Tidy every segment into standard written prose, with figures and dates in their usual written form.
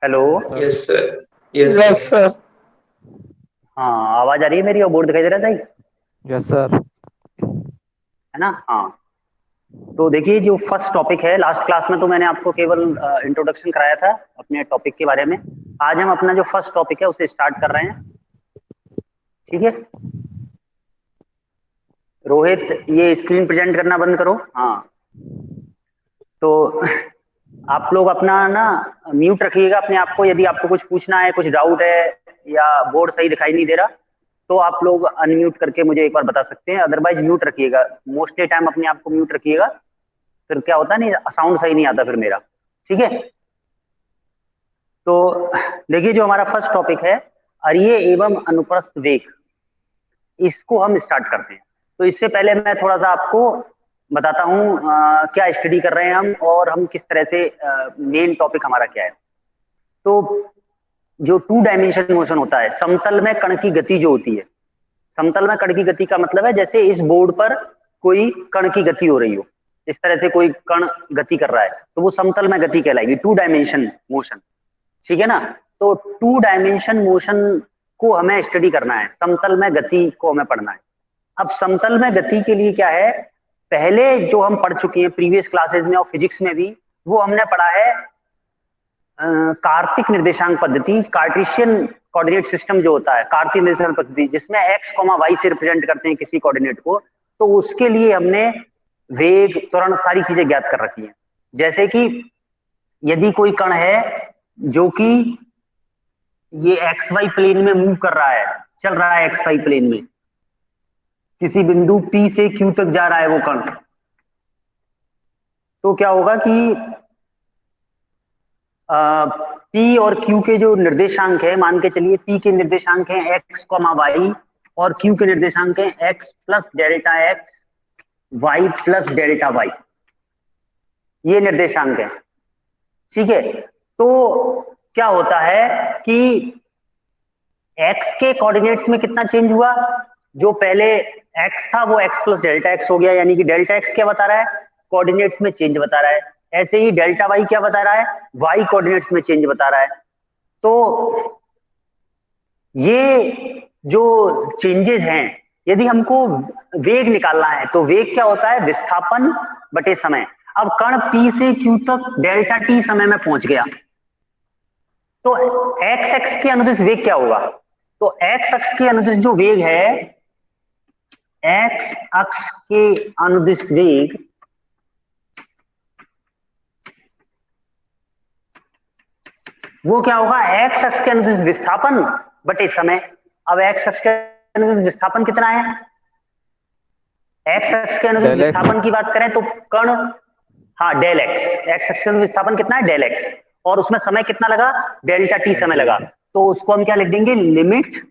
Hello. Yes sir. Yes yes sir. Sir. हाँ, आवाज आ रही है मेरी और बोर्ड दिखाई दे रहा है सही? Yes sir. है ना? हाँ। तो देखिए, जो फर्स्ट टॉपिक है, लास्ट क्लास में तो मैंने आपको केवल इंट्रोडक्शन कराया था अपने टॉपिक के बारे में। आज हम अपना जो फर्स्ट टॉपिक है उसे स्टार्ट कर रहे हैं। ठीक है। रोहित, ये स्क्रीन प्रेजेंट करना बंद करो। हाँ। तो आप लोग अपना ना म्यूट रखिएगा अपने आप को। यदि आपको कुछ पूछना है, कुछ डाउट है, या बोर्ड सही दिखाई नहीं दे रहा, तो आप लोग अनम्यूट करके मुझे एक बार बता सकते हैं। अदरवाइज म्यूट रखिएगा, मोस्टली टाइम अपने आप को म्यूट रखिएगा। फिर क्या होता है, नहीं साउंड सही नहीं आता फिर मेरा। ठीक है। तो देखिए, जो हमारा फर्स्ट टॉपिक है, अरीय एवं अनुप्रस्थ वेग, इसको हम स्टार्ट करते हैं। तो इससे पहले मैं थोड़ा सा आपको बताता हूँ क्या स्टडी कर रहे हैं हम, और हम किस तरह से मेन टॉपिक हमारा क्या है। तो जो टू डायमेंशन मोशन होता है, समतल में कण की गति जो होती है, समतल में कण की गति का मतलब है जैसे इस बोर्ड पर कोई कण की गति हो रही हो, इस तरह से कोई कण गति कर रहा है, तो वो समतल में गति कहलाएगी, टू डायमेंशन मोशन। ठीक है ना? तो टू डायमेंशन मोशन को हमें स्टडी करना है, समतल में गति को हमें पढ़ना है। अब समतल में गति के लिए क्या है, पहले जो हम पढ़ चुके हैं प्रीवियस क्लासेस में और फिजिक्स में भी, वो हमने पढ़ा है कार्तिक निर्देशांक पद्धति, कार्टेशियन कोऑर्डिनेट सिस्टम जो होता है, कार्तिक निर्देशांक पद्धति, जिसमें एक्स कॉमा वाई से रिप्रेजेंट करते हैं किसी कोऑर्डिनेट को। तो उसके लिए हमने वेग, त्वरण, सारी चीजें ज्ञात कर रखी हैं। जैसे कि यदि कोई कण है जो कि ये एक्स वाई प्लेन में मूव कर रहा है, चल रहा है एक्स वाई प्लेन में, किसी बिंदु P से Q तक जा रहा है वो कण, तो क्या होगा कि P और Q के जो निर्देशांक है, मान के चलिए P के निर्देशांक हैं x कॉमा वाई, और Q के निर्देशांक हैं x plus delta x, y plus delta y, ये निर्देशांक है। ठीक है। तो क्या होता है कि x के कोऑर्डिनेट्स में कितना चेंज हुआ, जो पहले x था वो x प्लस डेल्टा एक्स हो गया, यानी कि डेल्टा एक्स क्या बता रहा है, कोऑर्डिनेट्स में चेंज बता रहा है। ऐसे ही डेल्टा वाई क्या बता रहा है, y कोऑर्डिनेट्स में चेंज बता रहा है। तो ये जो चेंजेस हैं, यदि हमको वेग निकालना है, तो वेग क्या होता है, विस्थापन बटे समय। अब कण P से Q तक डेल्टा टी समय में पहुंच गया, तो एक्स एक्स के अनुदिश वेग क्या होगा, तो एक्स अक्ष के अनुदिश जो वेग है, एक्स अक्ष के अनुदिश वेग वो क्या होगा, एक्स अक्ष के अनुदिश विस्थापन बटे समय। अब एक्स अक्ष के अनुदिश विस्थापन कितना है, एक्स अक्ष के अनुदिश डेल एक्स। विस्थापन की बात करें तो कण, हाँ डेल एक्स, एक्स अक्ष के अनुदिश विस्थापन कितना है, डेल एक्स, और उसमें समय कितना लगा, डेल्टा टी समय लगा। तो उसको हम क्या लिख देंगे, limit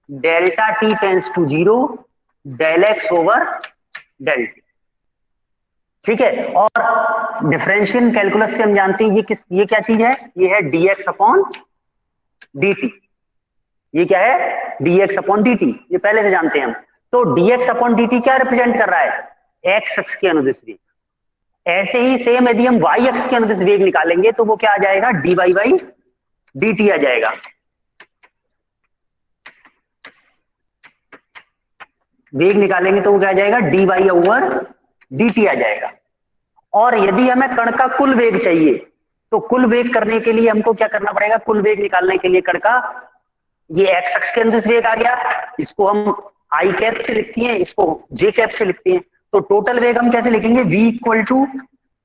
delta t tends to zero, del x over del t. ठीक है। और डिफरेंशियल कैलकुलस से हम जानते हैं ये क्या चीज है, ये है dx अपॉन dt। ये क्या है, dx अपॉन dt, ये पहले से जानते हैं हम। तो dx अपॉन dt क्या रिप्रेजेंट कर रहा है, x अक्ष के अनुदिश वेग। ऐसे ही सेम यदि हम y अक्ष के अनुदिश वेग निकालेंगे तो वो क्या आ जाएगा, dy बाई dt आ जाएगा। वेग निकालेंगे तो वो क्या आ जाएगा, dy ओवर dt आ जाएगा। और यदि हमें कण का कुल वेग चाहिए, तो कुल वेग करने के लिए हमको क्या करना पड़ेगा, कुल वेग निकालने के लिए कण का, ये एक्स अक्ष के अनुदिश वेग आ गया, इसको हम आई कैप से लिखते हैं, इसको जे कैप से लिखते हैं। तो टोटल वेग हम कैसे लिखेंगे, v equal to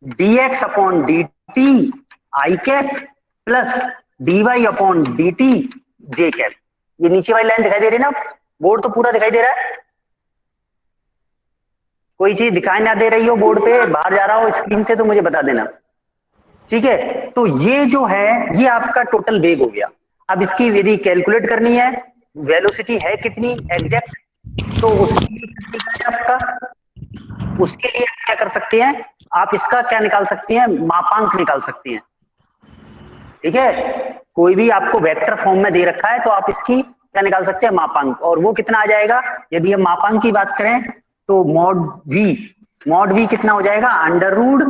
d x upon d t i cap plus d y upon d t j cap. ये नीचे वाली लाइन दिखाई दे रही है ना, बोर्ड तो पूरा दिखाई दे रहा है, कोई चीज दिखाई ना दे रही हो बोर्ड पे, बाहर जा रहा हो स्क्रीन से, तो मुझे बता देना। ठीक है। तो ये जो है, ये आपका टोटल वेग हो गया। अब इसकी यदि कैलकुलेट करनी है, वेलोसिटी है कितनी एग्जैक्ट, तो उसके लिए क्या तरीका है आपका, उसके लिए आप क्या कर सकते हैं, आप इसका क्या निकाल सकते हैं, मापांक निकाल सकते हैं। ठीक है। कोई भी आपको वेक्टर फॉर्म में दे रखा है तो आप इसकी क्या निकाल सकते हैं, मापांक। और वो कितना आ जाएगा, यदि हम मापांक की बात करें तो मॉड वी कितना हो जाएगा, under root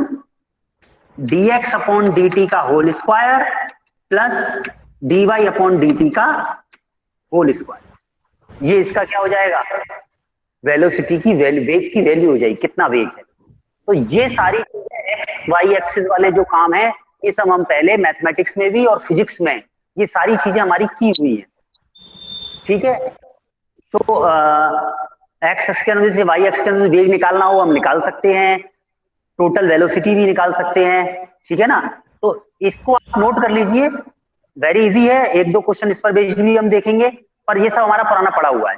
dx upon dt का whole square plus dy upon dt का होल स्क्वायर। ये इसका क्या हो जाएगा, वेलोसिटी की वेग की वैल्यू हो जाएगी, कितना वेग है। तो ये सारी चीजें एक्स वाई एक्सिस वाले जो काम है, ये सब हम पहले मैथमेटिक्स में भी और फिजिक्स में ये सारी चीजें हमारी की हुई है। ठीक है, तो एक्स एक्स के अनुसार से वाई एक्स के अनुसार वेग निकालना हो हम निकाल सकते हैं, टोटल वेलोसिटी भी निकाल सकते हैं। ठीक है ना, तो इसको आप नोट कर लीजिए, वेरी इजी है, एक दो क्वेश्चन इस पर बेस्ड भी हम देखेंगे, पर ये सब हमारा पुराना पड़ा हुआ है।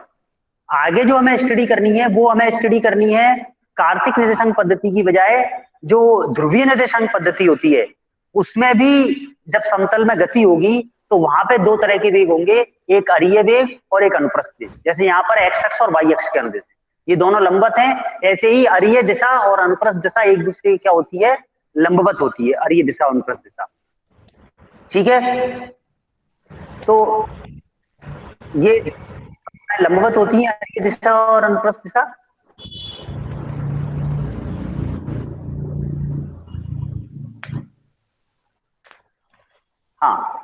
आगे जो हमें स्टडी करनी है वो हमें स्टडी करनी है कार्तिक निर्देशांक पद्धति की बजाय जो ध्रुवीय निर्देशांक पद्धति होती है, उसमें भी जब समतल में गति होगी तो वहां पे दो तरह के वेग होंगे, एक अरीय वेग और एक अनुप्रस्थ वेग। जैसे यहाँ पर एक्स एक्स और वाई एक्स के अनुदेश ये दोनों लंबवत हैं, ऐसे ही अरीय दिशा और अनुप्रस्थ दिशा एक दूसरे की क्या होती है, लंबवत होती है, अरीय दिशा और अनुप्रस्थ दिशा। ठीक है, तो ये लंबवत होती है अरीय दिशा और अनुप्रस्थ दिशा। हाँ,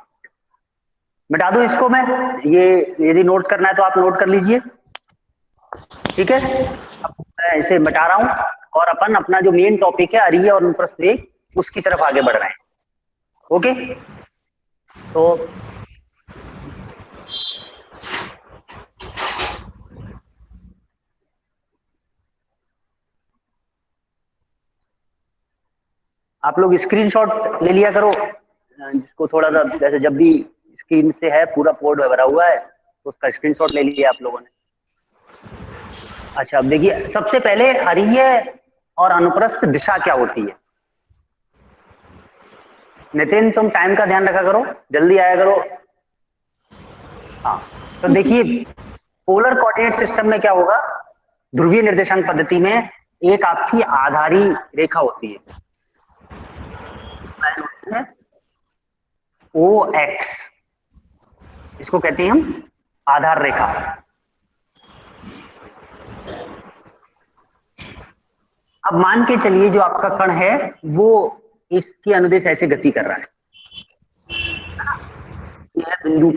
मिटा दूं इसको मैं, ये यदि नोट करना है तो आप नोट कर लीजिए। ठीक है, अब मैं इसे मिटा रहा हूं और अपन अपना जो मेन टॉपिक है अरीय और अनुप्रस्थ वेग उसकी तरफ आगे बढ़ रहे हैं। ओके, तो आप लोग स्क्रीनशॉट ले लिया करो, जिसको थोड़ा सा जैसे जब भी स्क्रीन से है पूरा पोर्ट भरा हुआ है तो उसका स्क्रीनशॉट ले लिया आप लोगों ने। अच्छा, अब देखिए सबसे पहले अरीय और अनुप्रस्थ दिशा क्या होती है। नितिन तुम टाइम का ध्यान रखा करो, जल्दी आया करो। हाँ, तो देखिए पोलर कोऑर्डिनेट सिस्टम में क्या होगा, ध्रुवीय निर्देशांक पद्धति में एक आपकी आधारी रेखा होती है ओ एक्स, इसको कहते हैं हम आधार रेखा। अब मान के चलिए जो आपका कण है वो इसके अनुदेश ऐसे गति कर रहा है, यह बिंदु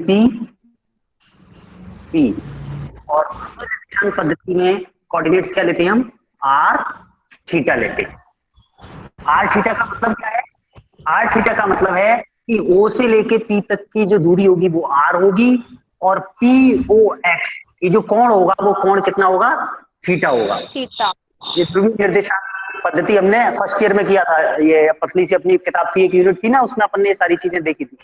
पी और निर्देशांक पद्धति में कोऑर्डिनेट्स क्या लेते हैं हम, आर थीटा लेते हैं। आर थीटा का मतलब क्या है, आर थीटा का मतलब है कि ओ से लेके पी तक की जो दूरी होगी वो आर होगी और पी ओ एक्स ये जो कोण होगा वो कोण कितना होगा, थीटा होगा। थीटा, ये ध्रुवीय निर्देशांक पद्धति हमने फर्स्ट ईयर में किया था, ये पतली सी अपनी किताब की एक यूनिट थी ना, उसमें अपन ने ये सारी चीजें देखी थी।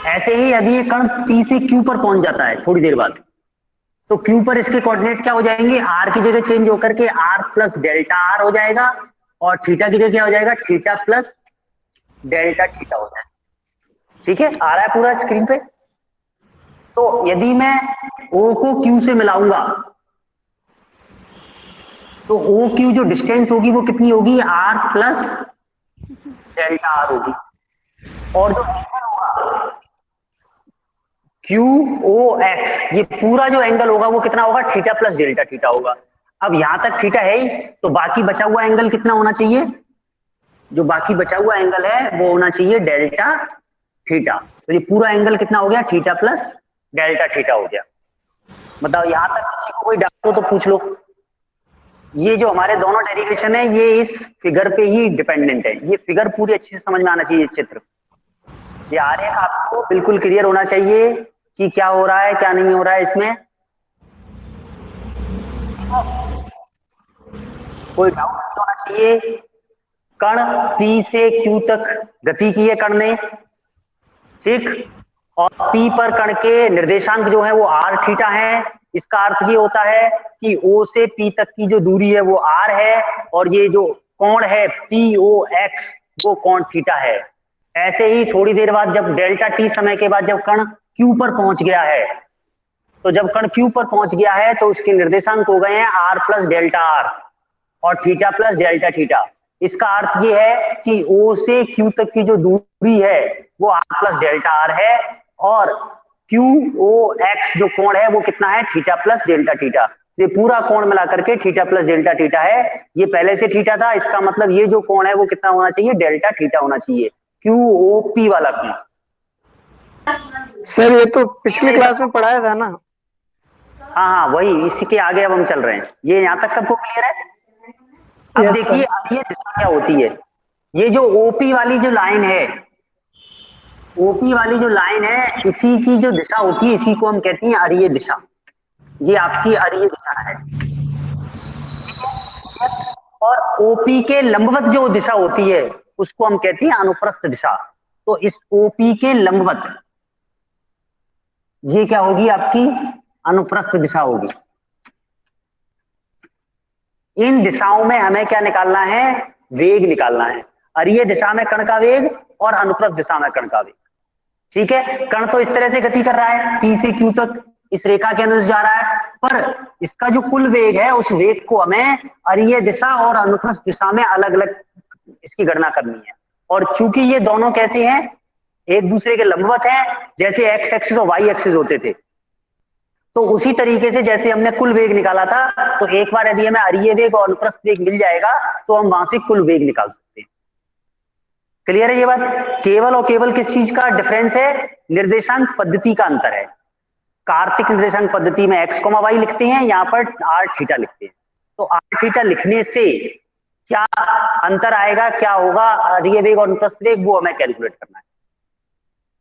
ऐसे ही यदि ये कण पी से क्यू पर पहुंच जाता है थोड़ी देर बाद, तो क्यू पर इसके कोऑर्डिनेट क्या हो जाएंगे, आर की जगह चेंज होकर के आर प्लस डेल्टा आर हो जाएगा और थीटा की जगह क्या हो जाएगा, थीटा प्लस डेल्टा थीटा हो जाएगा। ठीक है, आ रहा है पूरा स्क्रीन पे। तो यदि मैं ओ को क्यू से मिलाऊंगा तो ओ क्यू जो डिस्टेंस होगी वो कितनी होगी, आर प्लस डेल्टा आर होगी, और जो एंगल होगा क्यू ओ एक्स ये पूरा जो एंगल होगा वो कितना होगा, थीटा प्लस डेल्टा थीटा होगा। अब यहां तक थीटा है ही, तो बाकी बचा हुआ एंगल कितना होना चाहिए, जो बाकी बचा हुआ एंगल है वो होना चाहिए डेल्टा थीटा। तो ये पूरा एंगल कितना हो गया, थीटा प्लस डेल्टा थीटा हो गया। मतलब यहां तक किसी को कोई डाउट हो तो पूछ लो। ये जो हमारे दोनों डेरिवेशन है ये इस फिगर पे ही डिपेंडेंट है, ये फिगर पूरी अच्छे से समझ में आना चाहिए, चित्र ये आरेख आपको बिल्कुल क्लियर होना चाहिए कि क्या हो रहा है क्या नहीं हो रहा है इसमें, कोई डाउट नहीं होना चाहिए। कण P से Q तक गति की है कण ने, ठीक, और P पर कण के निर्देशांक जो है वो r थीटा है। इसका अर्थ ये होता है कि O से P तक की जो दूरी है वो r है और ये जो कोण है POX वो कोण थीटा है। ऐसे ही थोड़ी देर बाद जब डेल्टा t समय के बाद जब कण Q पर पहुंच गया है, तो जब कण Q पर पहुंच गया है तो उसके निर्देशांक हो गए हैं r प्लस डेल्टा r और थीटा प्लस डेल्टा थीटा। इसका अर्थ ये है कि O से Q तक की जो दूरी है वो r प्लस डेल्टा r है और QOX जो कोण है वो कितना है, थीटा प्लस डेल्टा थीटा। ये पूरा कोण मिलाकर के थीटा प्लस डेल्टा थीटा है। ये पहले से थीटा था, इसका मतलब ये जो कोण है वो कितना होना चाहिए, डेल्टा थीटा होना चाहिए, QOP वाला कोण। सर ये तो पिछली क्लास में पढ़ाया था ना। हाँ हाँ, वही इसी के आगे अब हम चल रहे हैं। ये यहाँ तक सबको क्लियर है? अब यस देखिए, सर। अब ये दिशा क्या होती है। ये जो ओपी वाली जो लाइन है, ओपी वाली जो लाइन है, इसी की जो दिशा होती है, इसी को हम कहते हैं अरीय दिशा। ये आपकी अरीय दिशा है। और ओपी के लंबवत जो दिशा होती है, उसको हम कहते हैं अनुप्रस्थ दिशा। तो इस ओपी के लंबवत ये क्या होगी आपकी? अनुप्रस्थ दिशा होगी। इन दिशाओं में हमें क्या निकालना है? वेग निकालना है। अरीय दिशा में कण का वेग और अनुप्रस्थ दिशा में कण का वेग। ठीक है, कण तो इस तरह से गति कर रहा है, P से Q तक इस रेखा के अंदर जा रहा है, पर इसका जो कुल वेग है, उस वेग को हमें अरीय दिशा और अनुप्रस्थ दिशा में अलग अलग इसकी गणना करनी है। और चूंकि ये दोनों कैसे हैं, एक दूसरे के लंबवत हैं, जैसे एक्स एक्सिस और वाई एक्सिस होते थे, तो उसी तरीके से जैसे हमने कुल वेग निकाला था, तो एक बार यदि हमें अरीय वेग और अनुप्रस्थ वेग मिल जाएगा, तो हम वहां से कुल वेग निकाल सकते हैं। क्लियर है ये बात? केवल और केवल किस चीज का डिफरेंस है? निर्देशांक पद्धति का अंतर है। कार्तिक निर्देशांक पद्धति में एक्स कोमा वाई लिखते हैं, यहाँ पर आर थीटा लिखते हैं। तो आर थीटा लिखने से क्या अंतर आएगा, क्या होगा अरीय वेग और अनुप्रस्थ वेग, वो हमें कैलकुलेट करना है।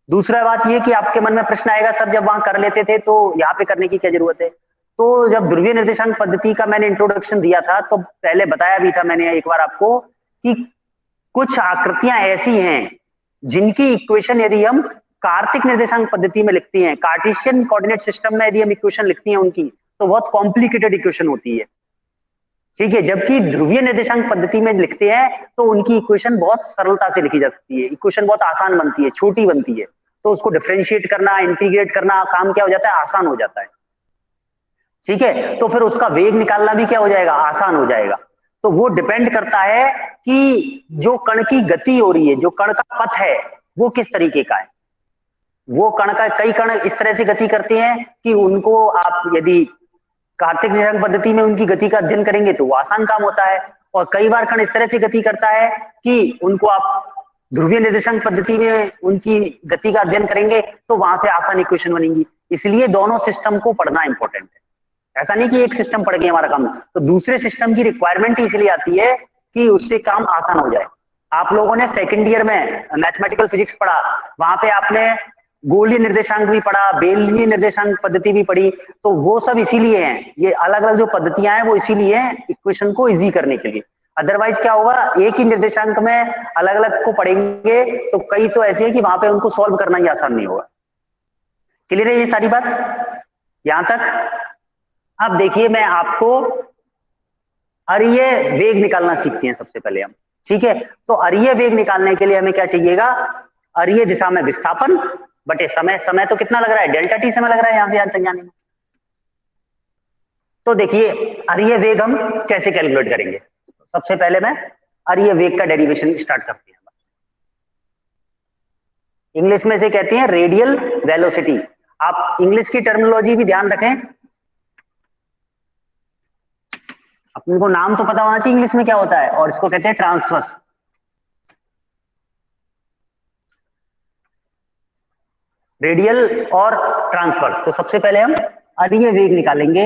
दूसरा बात ये कि आपके मन में प्रश्न आएगा, सर जब वहां कर लेते थे तो यहाँ पे करने की क्या जरूरत है? तो जब ध्रुवीय निर्देशांक पद्धति का मैंने इंट्रोडक्शन दिया था, तो पहले बताया भी था मैंने एक बार आपको कि कुछ आकृतियां ऐसी हैं जिनकी इक्वेशन यदि हम कार्तिक निर्देशांक पद्धति में लिखते हैं, कार्टेशियन कोऑर्डिनेट सिस्टम में यदि हम इक्वेशन लिखती हैं उनकी, तो बहुत कॉम्प्लिकेटेड इक्वेशन होती है। ठीक है, जबकि ध्रुवीय निर्देशांक पद्धति में लिखते हैं तो उनकी इक्वेशन बहुत सरलता से लिखी जा सकती है, इक्वेशन बहुत आसान बनती है, छोटी बनती है, तो उसको डिफरेंशिएट करना, इंटीग्रेट करना, काम क्या हो जाता है? आसान हो जाता है। ठीक है, तो फिर उसका वेग निकालना भी क्या हो जाएगा? आसान हो जाएगा। तो वो डिपेंड करता है कि जो कण की गति हो रही है, जो कण का पथ है, वो किस तरीके का है। वो कण का, कई कण इस तरह से गति करते हैं कि उनको आप यदि कार्तिक निर्देशांक पद्धति में उनकी गति का अध्ययन करेंगे तो वो आसान काम होता है। और कई बार कण इस तरह से गति करता है कि उनको आप ध्रुवीय निर्देशांक पद्धति में उनकी गति का अध्ययन करेंगे तो वहां से आसान इक्वेशन बनेंगी। इसलिए दोनों सिस्टम को पढ़ना इंपॉर्टेंट है। ऐसा नहीं कि एक सिस्टम पढ़ के हमारा काम, तो दूसरे सिस्टम की रिक्वायरमेंट इसलिए आती है कि उससे काम आसान हो जाए। आप लोगों ने सेकेंड ईयर में मैथमेटिकल फिजिक्स पढ़ा, वहां पे आपने गोलीय निर्देशांक भी पढ़ा, बेलनीय निर्देशांक पद्धति भी पढ़ी, तो वो सब इसीलिए हैं, ये अलग अलग जो पद्धतियां हैं वो इसीलिए हैं इक्वेशन को इजी करने के लिए। अदरवाइज क्या होगा, एक ही निर्देशांक में अलग अलग को पढ़ेंगे तो कई तो ऐसे हैं कि वहां पे उनको सॉल्व करना ही आसान नहीं होगा। क्लियर है ये सारी बात यहां तक? अब देखिए, मैं आपको अरीय वेग निकालना सीखते हैं सबसे पहले हम। ठीक है, तो अरीय वेग निकालने के लिए हमें क्या चाहिएगा? अरीय दिशा में विस्थापन बटे समय। समय तो कितना लग रहा है? डेल्टा टी समय लग रहा है यहां से यहां तक जाने में। तो देखिए, अरीय वेग हम कैसे कैलकुलेट करेंगे? सबसे पहले मैं अरीय वेग का डेरिवेशन स्टार्ट करते हैं। इंग्लिश में से कहते हैं रेडियल वेलोसिटी। आप इंग्लिश की टर्मिनोलॉजी भी ध्यान रखें, अपने को नाम तो पता होना चाहिए इंग्लिश में क्या होता है, और इसको कहते हैं ट्रांसवर्स। रेडियल और ट्रांसवर्स। तो सबसे पहले हम अरीय वेग निकालेंगे।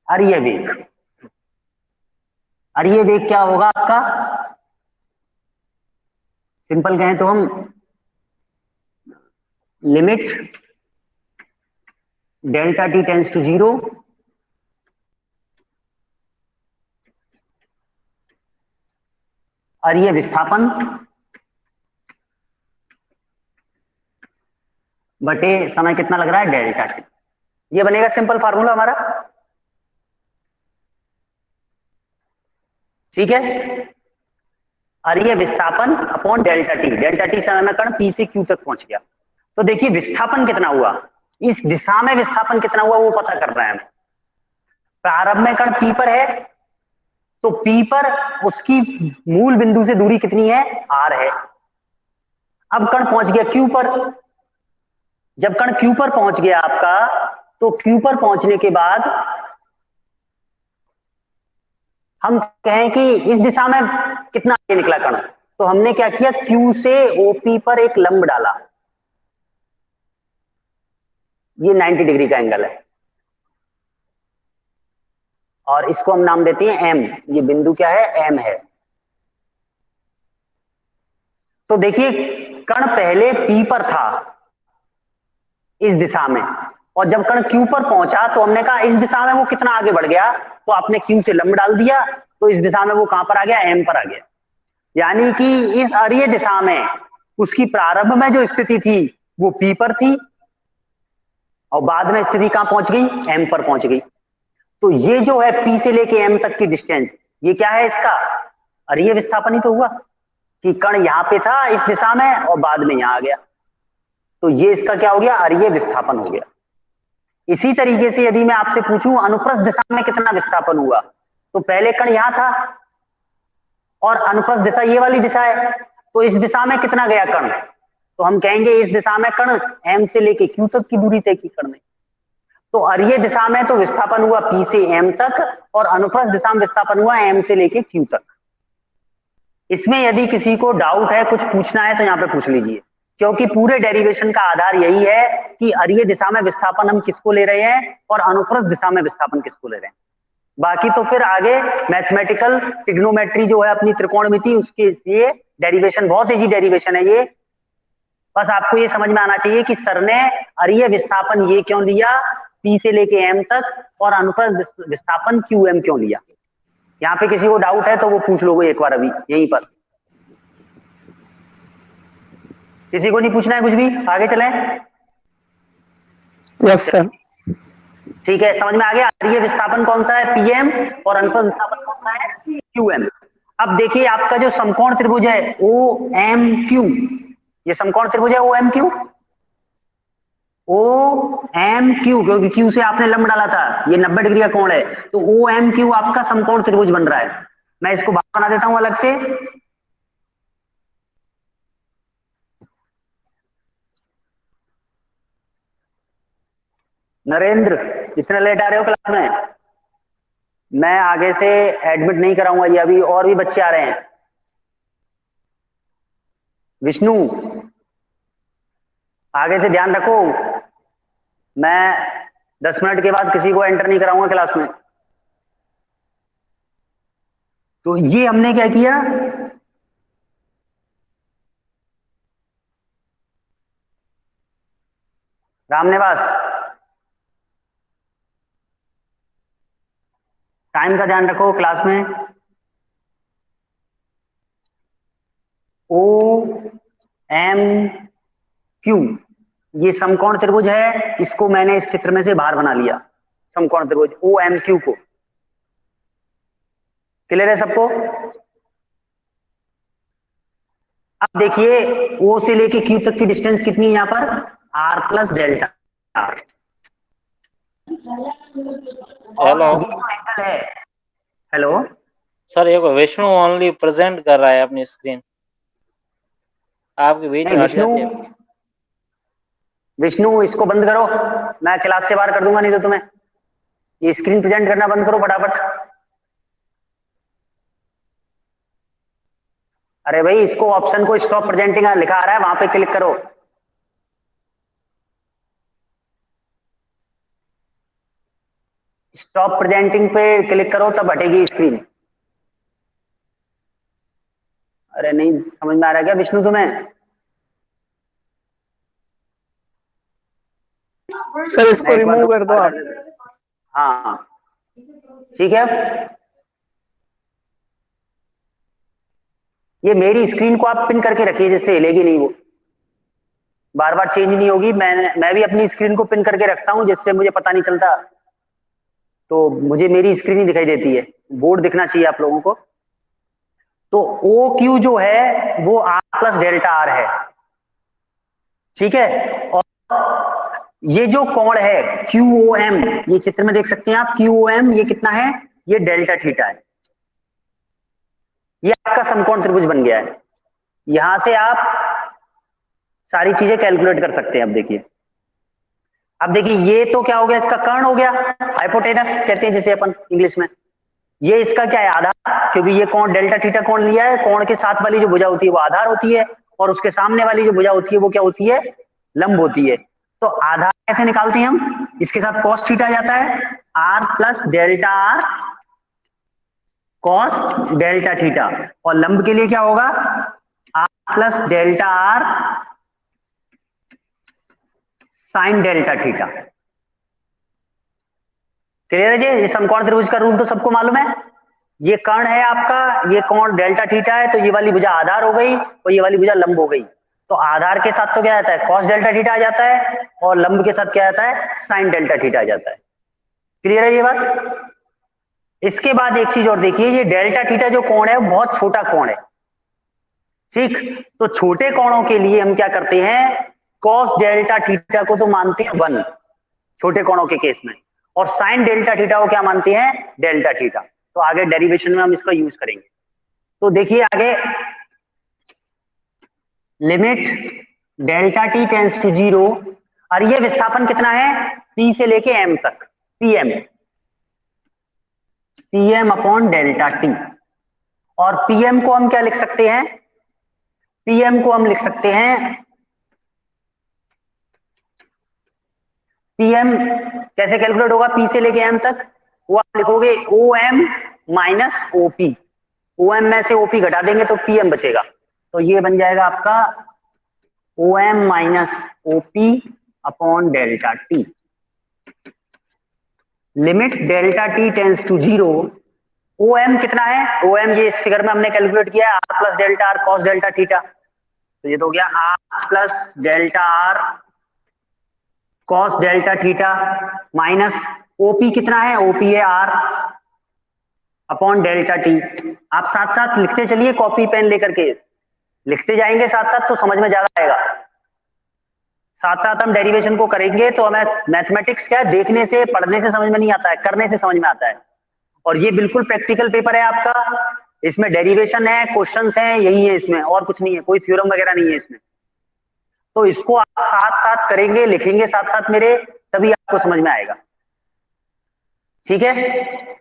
अरीय वेग, अरीय वेग क्या होगा आपका? सिंपल कहें तो हम limit delta t tends to 0 अरीय विस्थापन बटे समय कितना लग रहा है? Delta t. ये बनेगा सिंपल फार्मूला हमारा। ठीक है, अरीय विस्थापन upon delta t. Delta t समय में कण P से Q तक पहुंच गया। तो देखिए विस्थापन कितना हुआ, इस दिशा में विस्थापन कितना हुआ वो पता कर रहे हैं हम। प्रारंभ में कण P पर है, तो P पर उसकी मूल बिंदु से दूरी कितनी है? R है। अब कण पहुंच गया Q पर। जब कण Q पर पहुंच गया आपका, तो Q पर पहुंचने के बाद हम कहें कि इस दिशा में कितना आगे निकला कण, तो हमने क्या किया, Q से OP पर एक लंब डाला, ये 90 डिग्री का एंगल है और इसको हम नाम देते हैं M। ये बिंदु क्या है, M है। तो देखिए कण पहले P पर था इस दिशा में, और जब कण Q पर पहुंचा तो हमने कहा इस दिशा में वो कितना आगे बढ़ गया, तो आपने Q से लंब डाल दिया, तो इस दिशा में वो कहां पर आ गया, M पर आ गया। यानी कि इस अरीय दिशा में उसकी प्रारंभ में जो स्थिति थी वो P पर थी और बाद में स्थिति कहां पहुंच गई, M पर पहुंच गई। तो ये जो है P से लेके M तक की डिस्टेंस, ये क्या है, इसका अरीय विस्थापन ही तो हुआ कि कण यहां पे था इस दिशा में और बाद में यहां आ गया, तो ये इसका क्या हो गया, अरीय विस्थापन हो गया। इसी तरीके से यदि मैं आपसे पूछूं अनुप्रस्थ दिशा में कितना विस्थापन हुआ, तो पहले कण यहां था और अनुप्रस्थ दिशा ये वाली दिशा है, तो इस दिशा में कितना गया कण, तो हम कहेंगे इस दिशा में कण M से लेके Q तक की दूरी तय की कण ने। तो अरीय दिशा में तो विस्थापन हुआ P से M तक और अनुप्रस्थ दिशा में विस्थापन हुआ M से लेके Q तक। इसमें यदि किसी को डाउट है, कुछ पूछना है, तो यहाँ पे पूछ लीजिए, क्योंकि पूरे डेरिवेशन का आधार यही है कि अरीय दिशा में विस्थापन हम किसको ले रहे हैं और अनुप्रस्थ दिशा में विस्थापन किसको ले रहे हैं। बाकी तो फिर आगे मैथमेटिकल ट्रिग्नोमेट्री जो है अपनी त्रिकोणमिति, उसके लिए डेरिवेशन बहुत इजी डेरिवेशन है ये। बस आपको ये समझ में आना चाहिए कि सर ने अरीय विस्थापन ये क्यों लिया P से लेके M तक और अनुप्रस्थ विस्थापन QM क्यों लिया। यहाँ पे किसी को डाउट है तो वो पूछ लोगे एक बार अभी यहीं पर। किसी को नहीं पूछना है कुछ भी, आगे चलें। Yes sir. ठीक है, समझ में आ गया। अरीय विस्थापन कौन सा है, PM, और अनुप्रस्थ विस्थापन कौन सा है, QM। अब देखिए आपका जो समकोण त्रिभुज है OMQ, ये समकोण त्रिभुज है OMQ, OMQ, क्योंकि Q से आपने लंब डाला था, ये 90 डिग्री का कोण है, तो OMQ आपका समकोण त्रिभुज बन रहा है। मैं इसको बाहर बना देता हूं अलग से। नरेंद्र, इतना लेट आ रहे हो क्लास में, मैं आगे से एडमिट नहीं कराऊंगा ये, अभी और भी बच्चे आ रहे हैं। विष्णु, आगे से ध्यान रखो, मैं 10 मिनट के बाद किसी को एंटर नहीं कराऊंगा क्लास में। तो ये हमने क्या किया, रामनिवास, टाइम का ध्यान रखो क्लास में। OMQ ये समकोण त्रिभुज है, इसको मैंने इस चित्र में से बाहर बना लिया, समकोण त्रिभुज OMQ को। क्लियर है सबको। अब देखिए O से लेके Q तक की डिस्टेंस कितनी है यहाँ पर, R plus delta R। Hello है, हेलो सर, एक विष्णु ओनली प्रेजेंट कर रहा है अपनी स्क्रीन, आपके बीच में हट जाती है। विष्णु इसको बंद करो, मैं क्लास से बाहर कर दूंगा नहीं तो तुम्हें। ये स्क्रीन प्रेजेंट करना बंद करो फटाफट। अरे भाई इसको ऑप्शन को स्टॉप प्रेजेंटिंग लिखा आ रहा है, वहां पे क्लिक करो। स्टॉप प्रेजेंटिंग पे क्लिक करो तब हटेगी स्क्रीन। अरे नहीं समझ में आ रहा क्या विष्णु तुम्हें। सर इसको रिमूव कर दो आप। हाँ ठीक है। ये मेरी स्क्रीन को आप पिन करके रखिए जिससे हिलेगी नहीं, वो बार बार चेंज नहीं होगी। मैं भी अपनी स्क्रीन को पिन करके रखता हूं जिससे मुझे पता नहीं चलता, तो मुझे मेरी स्क्रीन ही दिखाई देती है, बोर्ड दिखना चाहिए आप लोगों को। तो OQ जो है वो R प्लस डेल्टा R है, ठीक है। और ये जो कोण है QOM, ये चित्र में देख सकते हैं आप, QOM ये कितना है, ये डेल्टा थीटा है। ये आपका समकोण त्रिभुज बन गया है। यहां से आप सारी चीजें कैलकुलेट कर सकते हैं। अब देखिए ये तो क्या हो गया, इसका कर्ण हो गया, हाइपोटेनस कहते हैं जिसे अपन इंग्लिश में। ये इसका क्या है, आधार, क्योंकि ये कोण डेल्टा थीटा कोण लिया है, कोण के साथ वाली जो भुजा होती है वो आधार होती है, और उसके सामने वाली जो भुजा होती है वो क्या होती है, लंब होती है। तो आधार कैसे निकालते हैं हम, इसके साथ कॉस थीटा जाता है, r plus delta r cos delta theta, और लंब के लिए क्या होगा, r plus delta r sine delta theta. Clear है जी, ये समकोण त्रिभुज का रूल तो सबको मालूम है। ये कर्ण है आपका, ये कोण डेल्टा थीटा है, तो ये वाली भुजा आधार हो गई और ये वाली भुजा लंब हो गई। तो आधार के साथ तो क्या आता है, कॉस डेल्टा थीटा आ जाता है, और लंब के साथ क्या आता है, साइन डेल्टा थीटा आ जाता है। क्लियर है ये बात। इसके बाद एक चीज और देखिए, ये डेल्टा थीटा जो कोण है वो बहुत छोटा कोण है, ठीक। तो छोटे कोणों के लिए हम क्या करते हैं, कॉस डेल्टा थीटा को तो मानते हैं 1 छोटे कोणों के केस में, और साइन डेल्टा थीटा को क्या मानते हैं, डेल्टा थीटा। तो आगे डेरिवेशन में हम इसका यूज करेंगे। तो देखिए आगे, limit delta t tends to 0, और ये विस्थापन कितना है, P से लेके M तक, Pm अपॉन डेल्टा टी। और Pm को हम क्या लिख सकते हैं, Pm को हम लिख सकते हैं, Pm कैसे कैलकुलेट होगा, P से लेके M तक, वो आप लिखोगे OM माइनस OP, OM में से OP घटा देंगे तो Pm बचेगा, तो ये बन जाएगा आपका OM minus OP upon delta t. Limit delta t tends to 0, OM कितना है, OM ये इस फिगर में हमने कैलकुलेट किया है, R plus delta r cos delta theta, तो ये तो हो गया R plus delta r cos delta theta minus OP कितना है, OP है R अपॉन डेल्टा टी। आप साथ साथ लिखते चलिए, कॉपी पेन लेकर के लिखते जाएंगे साथ साथ, तो समझ में ज्यादा आएगा। साथ साथ हम डेरिवेशन को करेंगे तो हमें मैथमेटिक्स क्या है, देखने से पढ़ने से समझ में नहीं आता है, करने से समझ में आता है। और ये बिल्कुल प्रैक्टिकल पेपर है आपका, इसमें डेरिवेशन है, क्वेश्चंस हैं, यही है इसमें, और कुछ नहीं है, कोई थ्योरम वगैरह नहीं है इसमें। तो इसको आप साथ साथ करेंगे, लिखेंगे साथ साथ मेरे, तभी आपको समझ में आएगा, ठीक है।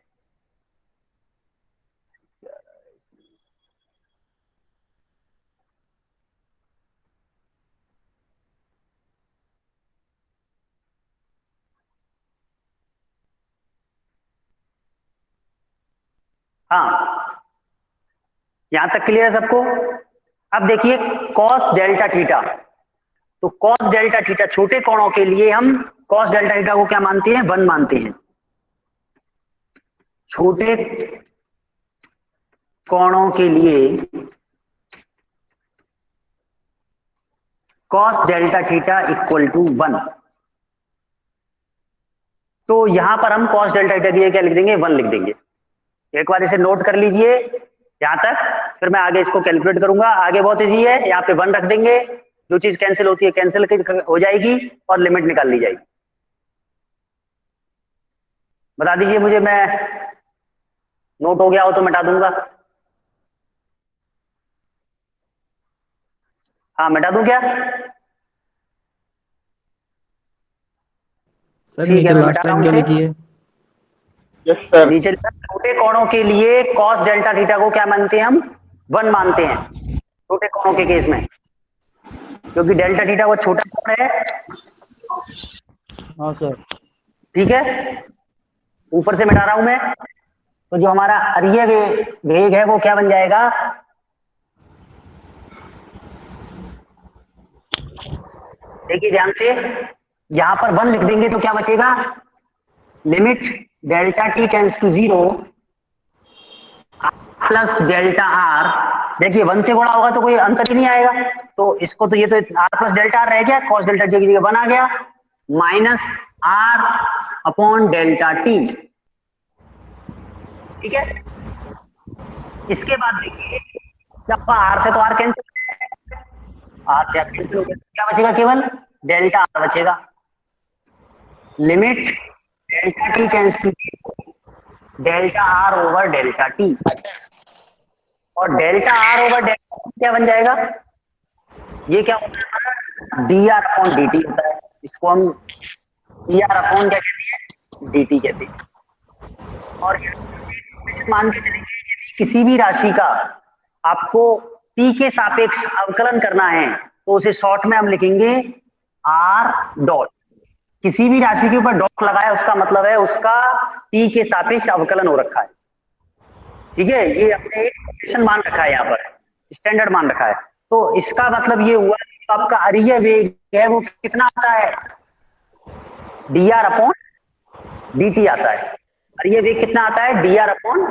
हाँ, यहां तक क्लियर है सबको। अब देखिए कॉस डेल्टा थीटा, तो कॉस डेल्टा थीटा छोटे कोणों के लिए हम कॉस डेल्टा थीटा को क्या मानते हैं, 1 मानते हैं। छोटे कोणों के लिए cos delta theta equal to 1। तो यहां पर हम कॉस डेल्टा थीटा दिए क्या लिख देंगे, 1 लिख देंगे। एक बार इसे नोट कर लीजिए यहां तक, फिर मैं आगे इसको कैलकुलेट करूंगा। आगे बहुत इजी है, यहाँ पे 1 रख देंगे, जो चीज कैंसिल होती है कैंसिल हो जाएगी और लिमिट निकाल ली जाएगी। बता दीजिए मुझे, मैं नोट हो गया हो तो मिटा दूंगा। हाँ मिटा दूं क्या, सर ठीक है नीचे मैं लास्ट मिटा रहा टाइम हूँ क्या इसे। लिखी है? Yes sir. नीचे छोटे कोणों के लिए कॉस डेल्टा थीटा को क्या मानते हैं हम, 1 मानते हैं छोटे कोणों के केस में, क्योंकि डेल्टा थीटा वो छोटा कोण है। हाँ सर। ठीक है, ऊपर से मिटा रहा हूं मैं, तो जो हमारा अरीय वेग है वो क्या बन जाएगा, देखिए ध्यान से, यहां पर 1 लिख देंगे तो क्या बचेगा, limit delta t tends to 0 plus delta r. देखिए 1 से गुणा होगा तो कोई अंतर ही नहीं आएगा, तो इसको तो ये तो आर प्लस डेल्टा आर रह गया, कॉस डेल्टा टी की जगह 1 आ गया, minus r upon delta t. ठीक है, इसके बाद देखिए जब आर से तो आर कैंसिल, आर से कैंसिल हो गया, क्या बचेगा, केवल डेल्टा आर बचेगा। Limit delta t tends to delta r over delta t, और delta r over delta t क्या बन जाएगा, ये क्या होता है, d r upon d t होता है, इसको हम डी आर अपॉन क्या कहते हैं, डी टी कहते हैं। और मान के चलेंगे यदि किसी भी राशि का आपको t के सापेक्ष अवकलन करना है तो उसे शॉर्ट में हम लिखेंगे r डॉट। किसी भी राशि के ऊपर डॉट लगाया उसका मतलब है उसका t के सापेक्ष अवकलन हो रखा है। ठीक है, ये अपने एक नोटेशन मान रखा है, यहाँ पर स्टैंडर्ड मान रखा है। तो इसका मतलब ये हुआ कि आपका अरीय वेग है वो कितना आता है, dr अपॉन dt आता है। अरीय वेग कितना आता है, dr अपॉन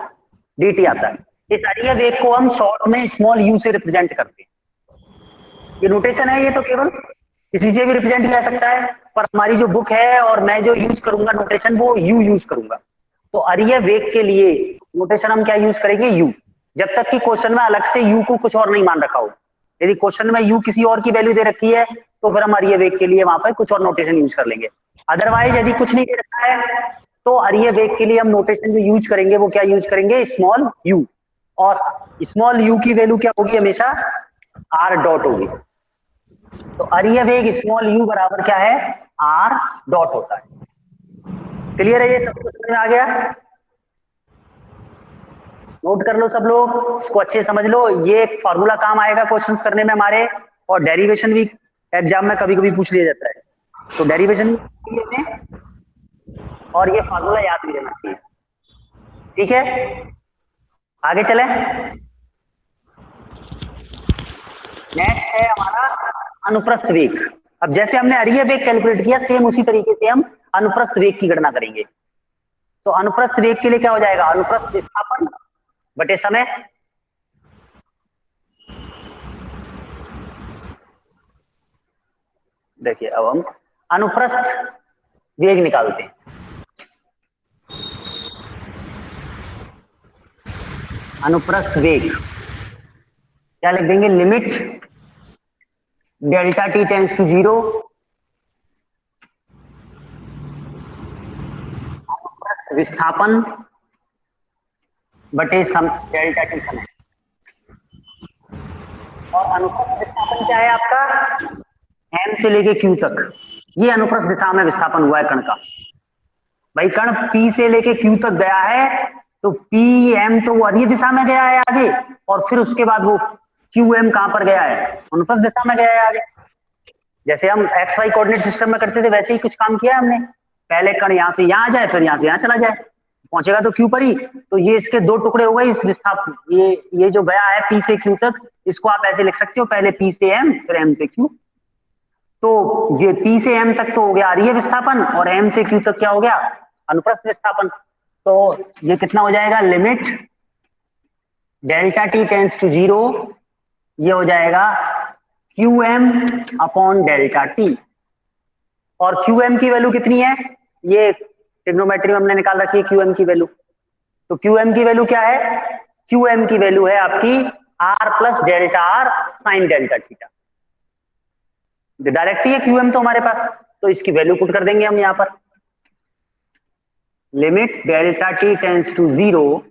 dt आता है। इस अरीय वेग को हम शॉर्ट में स्मॉल u से रिप्रेजेंट करते हैं। ये नोटेशन है, ये तो केवल किसी से भी रिप्रेजेंट किया जा सकता है, पर हमारी जो बुक है और मैं जो यूज करूंगा नोटेशन वो u यूज करूंगा। तो अरीय वेग के लिए नोटेशन हम क्या यूज करेंगे, u। जब तक कि क्वेश्चन में अलग से u को कुछ और नहीं मान रखा हो। यदि क्वेश्चन में u किसी और की वैल्यू दे रखी है तो फिर हम अरीय वेग के लिए वहां पर कुछ और नोटेशन यूज कर लेंगे। अदरवाइज यदि कुछ नहीं दे रखा है तो अरीय वेग के लिए हम नोटेशन जो यूज करेंगे वो क्या यूज करेंगे, स्मॉल u। और स्मॉल u की वैल्यू क्या होगी, हमेशा r डॉट होगी। तो अरीय वेग स्मॉल u बराबर क्या है, r डॉट होता है। क्लियर है, ये सब कुछ समझ में आ गया। नोट कर लो सब लोग, इसको अच्छे से समझ लो। ये एक फॉर्मूला काम आएगा क्वेश्चंस करने में हमारे, और डेरिवेशन भी एग्जाम में कभी कभी पूछ लिया जाता है, तो डेरिवेशन भी, और ये फॉर्मूला याद भी रहना चाहिए। ठीक है, आगे चलें। नेक्स्ट है हमारा अनुप्रस्थ वेग। अब जैसे हमने अरीय वेग कैलकुलेट किया, सेम उसी तरीके से हम अनुप्रस्थ वेग की गणना करेंगे। तो अनुप्रस्थ वेग के लिए क्या हो जाएगा, अनुप्रस्थ विस्थापन बटे समय। देखिए अब हम अनुप्रस्थ वेग निकालते हैं। अनुप्रस्थ वेग क्या लिख देंगे, limit delta t tends to 0 विस्थापन बटे डेल्टा टी समय। और अनुप्रस्थ विस्थापन क्या है आपका, m से लेके q तक। ये अनुप्रस्थ दिशा में विस्थापन हुआ है कण का। भाई कण p से लेके q तक गया है तो p m तो वो अरीय दिशा में गया है आगे, और फिर उसके बाद वो q m कहां पर गया है, अनुप्रस्थ दिशा में गया है आगे। जैसे हम एक्स वाई कोऑर्डिनेट सिस्टम में करते थे वैसे ही कुछ काम किया हमने। पहले कण यहां से यहां जाए, फिर यहां से यहां चला जाए, पहुंचेगा तो q पर ही। तो ये इसके दो टुकड़े हो गए इस विस्थापन, ये जो गया है p से q तक, इसको आप ऐसे लिख सकते हो, पहले p से m फिर m से q। तो ये p से m तक तो हो गया अरीय विस्थापन, और m से q तक क्या हो गया, अनुप्रस्थ विस्थापन। तो ये कितना हो जाएगा, limit delta t tends to 0, ये हो जाएगा qm अपॉन डेल्टा टी। और qm की वैल्यू कितनी है, ये ट्रिग्नोमेट्री में हमने निकाल रखी है qm की वैल्यू। तो qm की वैल्यू क्या है, qm की वैल्यू है आपकी r plus delta r sine delta theta. Direct ही है qm तो हमारे पास, तो इसकी वैल्यू पुट कर देंगे हम यहां पर। Limit delta t tends to 0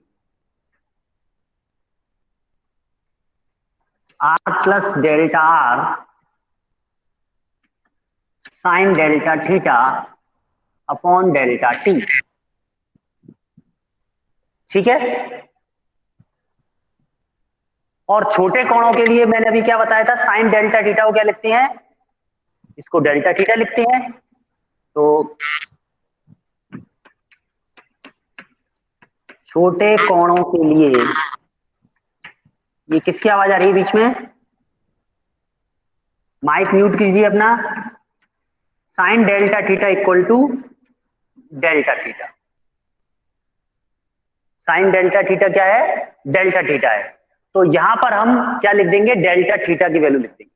r plus delta r sine delta theta upon delta t. ठीक है, और छोटे कोणों के लिए मैंने अभी क्या बताया था, साइन डेल्टा थीटा को क्या लिखते हैं, इसको डेल्टा थीटा लिखते हैं। तो छोटे कोणों के लिए, ये किसकी आवाज आ रही है बीच में, माइक म्यूट कीजिए अपना। Sine delta theta equal to delta theta. Sine delta theta क्या है, डेल्टा थीटा है। तो यहां पर हम क्या लिख देंगे, डेल्टा थीटा की वैल्यू लिख देंगे।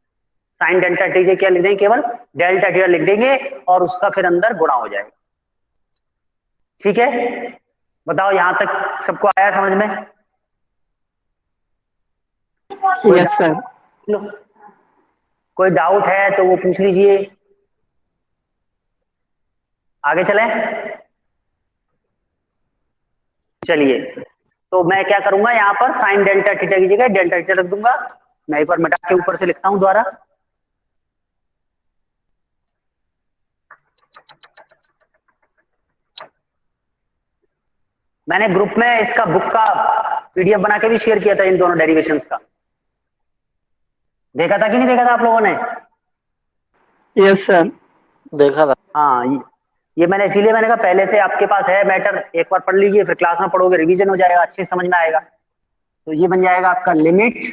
साइन डेल्टा थीटा क्या लिख देंगे, केवल डेल्टा थीटा लिख देंगे, और उसका फिर अंदर गुणा हो जाएगा। ठीक है, बताओ यहां तक सबको आया समझ में। Yes sir. कोई डाउट है तो वो पूछ लीजिए, आगे चलें। चलिए, तो मैं क्या करूंगा, यहां पर साइन डेल्टा थीटा की जगह डेल्टा थीटा रख दूंगा। मैं एक बार मिटा के ऊपर से लिखता हूं दोबारा। मैंने ग्रुप में इसका बुक का पीडीएफ बना के भी शेयर किया था इन दोनों डेरिवेशंस का। देखा था कि नहीं देखा था आप लोगों ने? Yes sir. देखा था। हाँ, ये मैंने इसीलिए मैंने कहा पहले से आपके पास है मैटर, एक बार पढ़ लीजिए, फिर क्लास में पढ़ोगे, रिवीजन हो जाएगा, अच्छे से समझ में आएगा। तो ये बन जाएगा आपका limit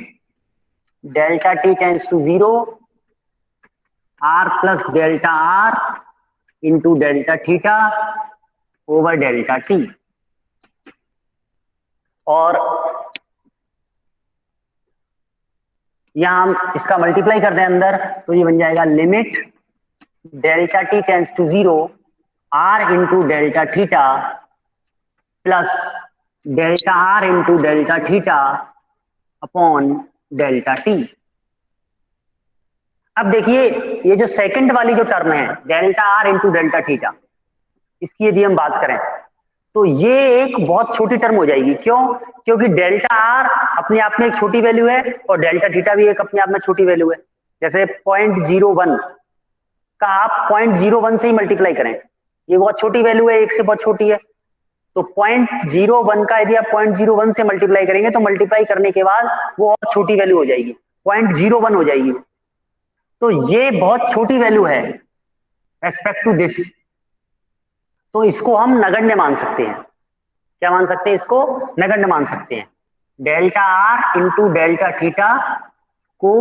delta t tends to 0 r plus delta r into delta theta over delta t. और यहां हम इसका मल्टीप्लाई करते हैं अंदर, तो ये बन जाएगा limit delta t tends to 0 r into delta theta plus delta r into delta theta upon delta t. अब देखिए ये जो सेकंड वाली जो टर्म है delta r into delta theta, इसकी यदि हम बात करें तो ये एक बहुत छोटी टर्म हो जाएगी। क्यों? क्योंकि डेल्टा आर अपने आप में एक छोटी वैल्यू है और डेल्टा थीटा भी एक अपने आप में छोटी वैल्यू है। जैसे 0.01 का आप 0.01 से ही मल्टीप्लाई करें, ये बहुत छोटी वैल्यू है, एक से बहुत छोटी है। तो 0.01 का यदि आप 0.01 से मल्टीप्लाई करेंगे तो मल्टीप्लाई करने के बाद वो और छोटी वैल्यू हो जाएगी, 0.01 हो जाएगी। तो ये बहुत छोटी वैल्यू है रेस्पेक्ट टू दिस, तो इसको हम नगण्य मान सकते हैं। क्या मान सकते हैं? इसको नगण्य मान सकते हैं। Delta r into delta theta को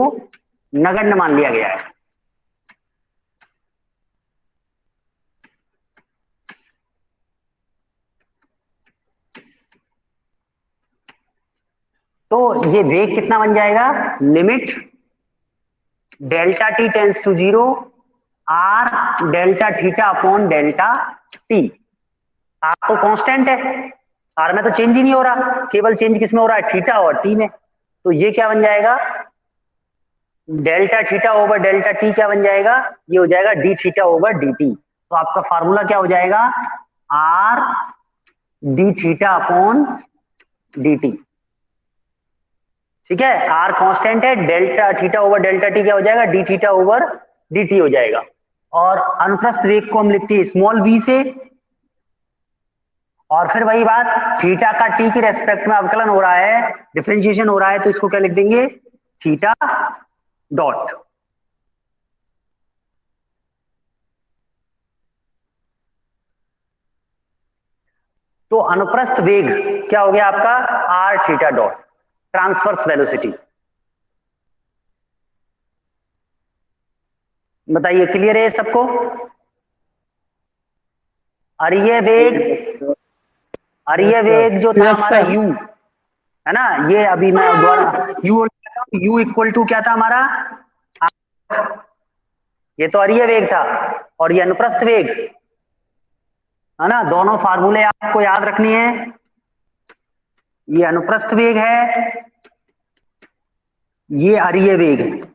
नगण्य मान लिया गया है। तो ये वेग कितना बन जाएगा? Limit delta t tends to 0 r delta theta upon delta t. R तो कांस्टेंट है, आर में तो चेंज ही नहीं हो रहा, केवल चेंज किस में हो रहा है? थीटा और टी में। तो ये क्या बन जाएगा? Delta theta over delta t क्या बन जाएगा? ये हो जाएगा D theta over d T. तो आपका फार्मूला क्या हो जाएगा? Are d theta upon d T. ठीक है, आर कांस्टेंट है, delta theta over delta t क्या हो जाएगा? D theta over d T हो जाएगा। और अनुप्रस्थ वेग को हम लिखते हैं स्मॉल v से, और फिर वही बात, थीटा का टी के रेस्पेक्ट में अवकलन हो रहा है, डिफरेंशिएशन हो रहा है, तो इसको क्या लिख देंगे? Theta dot. तो अनुप्रस्थ वेग क्या हो गया आपका? R theta dot, transverse velocity. बताइए क्लियर है सबको? अरिय वेग जो था Yes, हमारा sir. u है ना, ये अभी मैं दोबारा u इक्वल टू क्या था हमारा? ये तो अरिय वेग था, और ये अनुप्रस्थ वेग है ना। दोनों फार्मूले आपको याद रखनी है। ये अनुप्रस्थ वेग है, ये अरिय वेग है।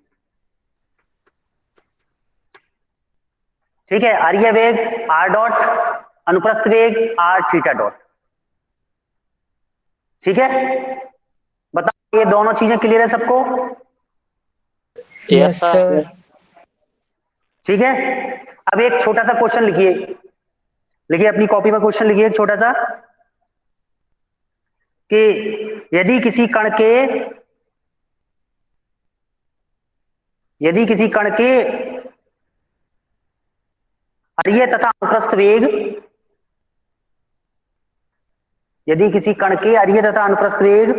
ठीक है, अरिय वेग आर डॉट, अनुप्रस्थ वेग आर थीटा डॉट। ठीक है, बताओ ये दोनों चीजें क्लियर है सबको? Yes sir. ठीक है, अब एक छोटा सा क्वेश्चन लिखिए, लिखिए अपनी कॉपी में क्वेश्चन लिखिए छोटा सा, कि यदि किसी कण के अरिय तथा अनुप्रस्थ वेग, यदि किसी कण के अरिय तथा अनुप्रस्थ वेग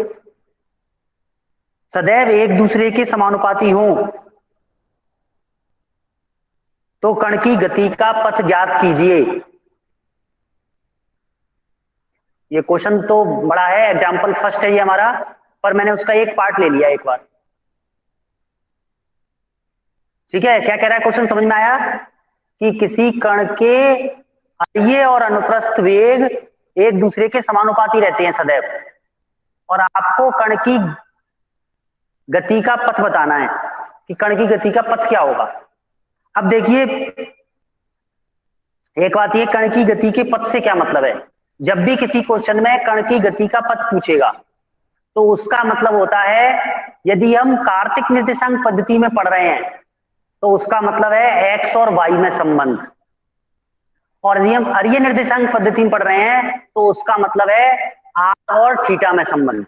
सदैव एक दूसरे के समानुपाती हो तो कण की गति का पथ ज्ञात कीजिए। ये क्वेश्चन तो बड़ा है, एग्जाम्पल फर्स्ट है ये हमारा, पर मैंने उसका एक पार्ट ले लिया एक बार। ठीक है, क्या कह रहा है क्वेश्चन, समझ में आया? कि किसी कण के अरिय और अनुप्रस्थ वेग एक दूसरे के समानुपाती रहते हैं सदैव, और आपको कण की गति का पथ बताना है कि कण की गति का पथ क्या होगा। अब देखिए एक बात, ये कण की गति के पथ से क्या मतलब है? जब भी किसी क्वेश्चन में कण की गति का पथ पूछेगा तो उसका मतलब होता है, यदि हम कार्तिक निर्देशांक पद्धति में पढ़ रहे हैं तो उसका मतलब है एक्स और वाई में संबंध। और यदि हम अरीय निर्देशांक पद्धति में पढ़ रहे हैं तो उसका मतलब है आर और थीटा में संबंध।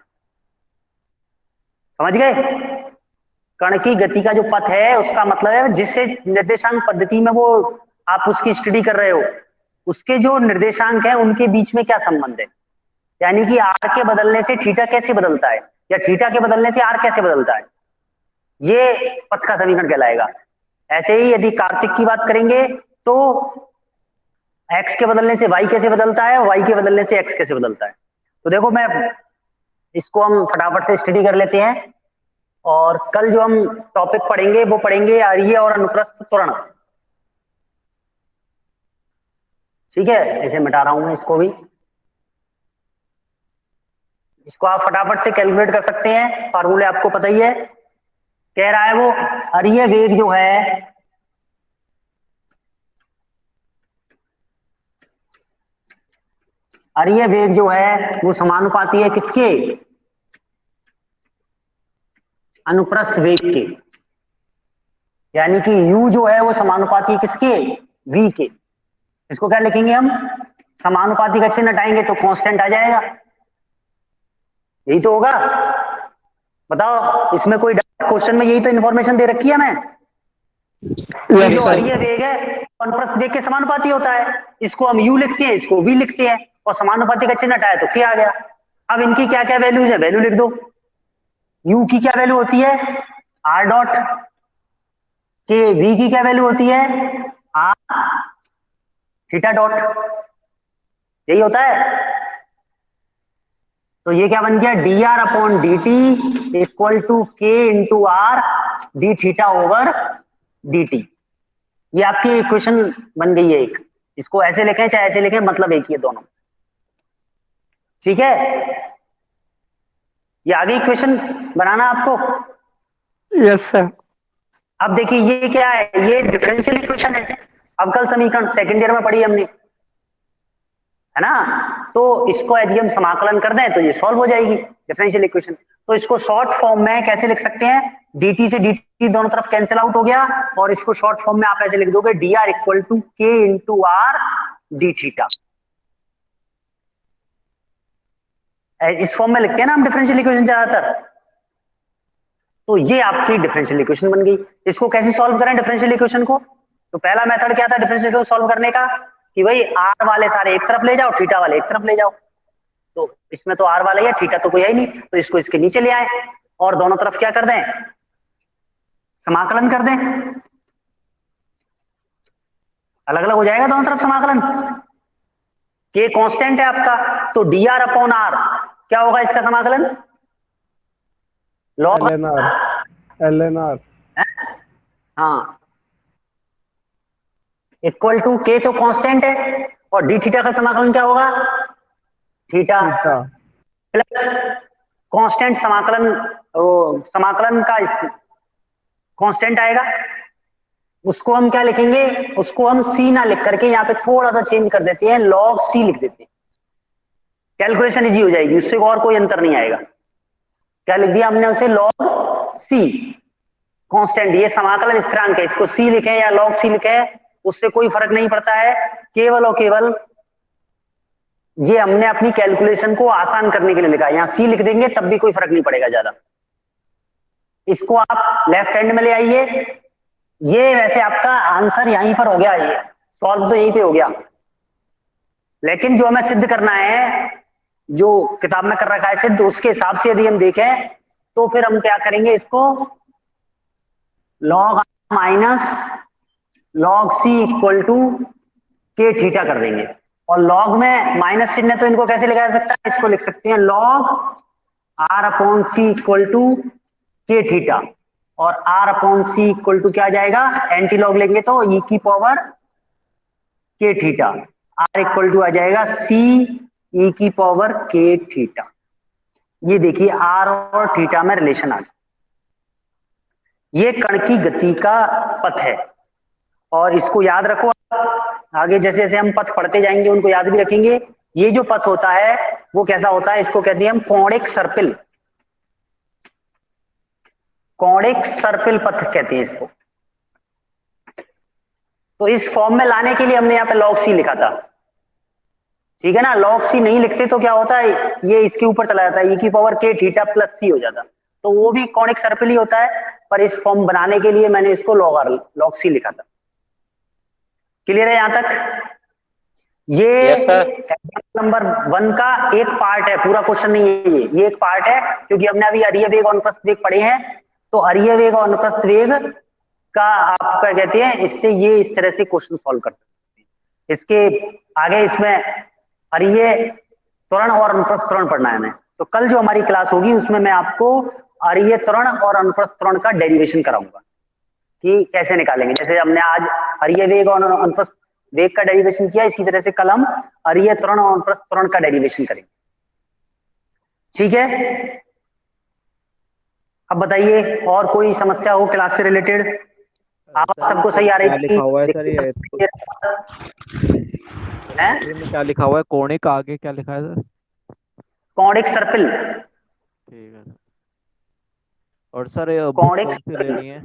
समझ गए? कण की गति का जो पथ है उसका मतलब है जिससे निर्देशांक पद्धति में वो आप उसकी स्टडी कर रहे हो उसके जो निर्देशांक है उनके बीच में क्या संबंध है, यानी कि आर के बदलने से थीटा कैसे बदलता है या थीटा के बदलने से आर कैसे बदलता है, ये पथ का समीकरण कहलाएगा। ऐसे ही यदि कार्तिक की बात करेंगे तो एक्स के बदलने से वाई कैसे बदलता है, वाई के बदलने से एक्स कैसे बदलता है। तो देखो मैं इसको हम फटाफट से स्टडी कर लेते हैं और कल जो हम टॉपिक पढ़ेंगे वो पढ़ेंगे अरीय और अनुप्रस्थ त्वरण। ठीक है, ऐसे मिटा रहा हूं मैं इसको भी। इसको आप फटाफट से कैलकुलेट कर सकते हैं, फार्मूले आपको पता ही है। कह रहा है वो अरीय वेग जो है अरीय वेग जो है वो समानुपाती है किसके, अनुप्रस्थ वेग के, यानी कि u जो है वो समानुपाती है किसके, v के। इसको क्या लिखेंगे हम, समानुपाती का चिन्ह हटाएंगे तो कांस्टेंट आ जाएगा, यही तो होगा। बताओ इसमें कोई क्वेश्चन में यही तो इन्फॉर्मेशन दे रखी है मैं। यस जो सर। अरीय वेग है अनुप्रस्थ वेग के समानुपाती होता है, इसको हम u लिखते हैं इसको v लिखते हैं और समानुपाती का चिन्ह हटाया तो क्या आ गया। अब इनकी क्या क्या वैल्यूज है, वैल्यू लिख दो। u की क्या वैल्यू होती है r डॉट के, v की क्या वैल्यू होती है r थीटा डॉट, यही होता है। तो ये क्या बन गया, d r upon d t equal to k into r d theta over d t. ये आपकी इक्वेशन बन गई है एक। इसको ऐसे लिखें चाहे ऐसे लिखें, मतलब एक ही है दोनों। ठीक है, ये आगे इक्वेशन बनाना आपको। Yes sir. अब देखिए ये क्या है, ये डिफरेंशियल इक्वेशन है, अवकल समीकरण सेकंड ईयर में पढ़ी हमने, है ना। तो इसको यदि हम समाकलन कर दें तो ये सॉल्व हो जाएगी डिफरेंशियल इक्वेशन। तो इसको शॉर्ट फॉर्म में कैसे लिख सकते हैं, dt से dt दोनों तरफ कैंसिल आउट हो गया और इसको शॉर्ट फॉर्म में आप ऐसे लिख दोगे D R equal to k into r d theta. इस फॉर्म में लिखते हैं ना हम डिफरेंशियल इक्वेशन ज्यादातर। तो ये आपकी डिफरेंशियल इक्वेशन बन गई। इसको कैसे सॉल्व करें डिफरेंशियल इक्वेशन को, तो पहला मेथड क्या था डिफरेंशियल इक्वेशन सॉल्व करने का, कि भाई आर वाले सारे एक तरफ ले जाओ, थीटा वाले एक तरफ ले जाओ। तो इसमें तो आर वाला ही है, थीटा तो कोई है ही नहीं, तो इसको इसके नीचे ले आए और दोनों तरफ क्या कर दें, समाकलन कर दें। अलग अलग हो जाएगा दोनों तरफ समाकलन। के कांस्टेंट है आपका, तो डी आर अपॉन आर क्या होगा इसका समाकलन, लॉग LNR हाँ इक्वल टू के तो कांस्टेंट है और डी थीटा का समाकलन क्या होगा, थीटा प्लस कांस्टेंट समाकलन, वो समाकलन का कांस्टेंट आएगा, उसको हम क्या लिखेंगे, उसको हम सी ना लिख करके यहाँ पे थोड़ा सा चेंज कर देते हैं, लॉग सी लिख देते हैं। कैलकुलेशन इजी हो जाएगी, उससे और कोई अंतर नहीं आएगा। क्या लिख दिया हमने उसे, लॉग सी कांस्टेंट, ये समाकलन स्थिरांक है, इसको सी लिखें या लॉग सी लिखें उससे कोई फर्क नहीं पड़ता है। केवल और केवल ये हमने अपनी कैलकुलेशन को आसान करने के लिए लिखा है, यहां सी लिख देंगे तब भी कोई फर्क नहीं पड़ेगा ज्यादा। इसको आप लेफ्ट हैंड में ले आइए, ये वैसे आपका आंसर यहीं पर हो गया, ये सॉल्व तो यहीं पे हो गया, लेकिन जो हमें सिद्ध करना है जो किताब में कर रखा है सिद्ध, उसके हिसाब से यदि हम देखें तो फिर हम क्या करेंगे, इसको log minus log c equal to k theta कर देंगे। और लॉग में माइनस चिन्ह तो इनको कैसे लिखा जा सकता है, इसको लिख सकते हैं log r upon c equal to k theta, और r upon c equal to क्या आ जाएगा, एंटी लॉग लेंगे तो ई की पावर के थीटा, आर इक्वल टू आ जाएगा सी ई की पावर के थीटा। ये देखिए आर और थीटा में रिलेशन आ गया। ये कण की गति का पथ है और इसको याद रखो, आगे जैसे जैसे हम पथ पढ़ते जाएंगे उनको याद भी रखेंगे। ये जो पथ होता है वो कैसा होता है, इसको कहते हैं हम कौणिक सर्पिल, कौणिक सर्पिल पथ कहते हैं इसको। तो इस फॉर्म में लाने के लिए हमने यहाँ पे log c लिखा था, ठीक है ना। log c नहीं लिखते तो क्या होता है, ये इसके ऊपर चला जाता है, e की power k theta plus c हो जाता, तो वो भी कॉनिक सर्पिल ही होता है, पर इस फॉर्म बनाने के लिए मैंने इसको log c लिखा था। क्लियर है यहां तक? ये यस सर। एग्जाम्पल नंबर 1 का एक पार्ट है, पूरा क्वेश्चन नहीं है ये एक पार्ट है, क्योंकि हमने अभी अरीय वेग और अनुप्रस्थ वेग पढ़े हैं। तो अरीय वेग और अनुप्रस्थ वेग का आप क्या कहते हैं, इससे ये इस तरह से क्वेश्चन सॉल्व कर सकते हैं। इसके आगे इसमें अरीय त्वरण और अनुप्रस्थ त्वरण पढ़ना है हमें। तो कल जो हमारी क्लास होगी उसमें मैं आपको अरीय त्वरण और अनुप्रस्थ त्वरण का डेरिवेशन कराऊंगा कि कैसे निकालेंगे। जैसे हमने आज अरीय वेग और अनुप्रस्थ वेग का डेरिवेशन किया, इसी तरह से कल हम अरीय त्वरण और अनुप्रस्थ त्वरण का डेरिवेशन करेंगे, ठीक है। अब बताइए और कोई समस्या हो क्लास से रिलेटेड? आवाज सर सबको सही आ रही क्या थी? लिखा हुआ है सर ये है स्क्रीन में क्या लिखा हुआ है, कोणिक आगे क्या लिखा है सर? कौणिक सर्पिल। ठीक है सर। और सर ये बुक कौणिक कौन सी सर्पिल लेनी है?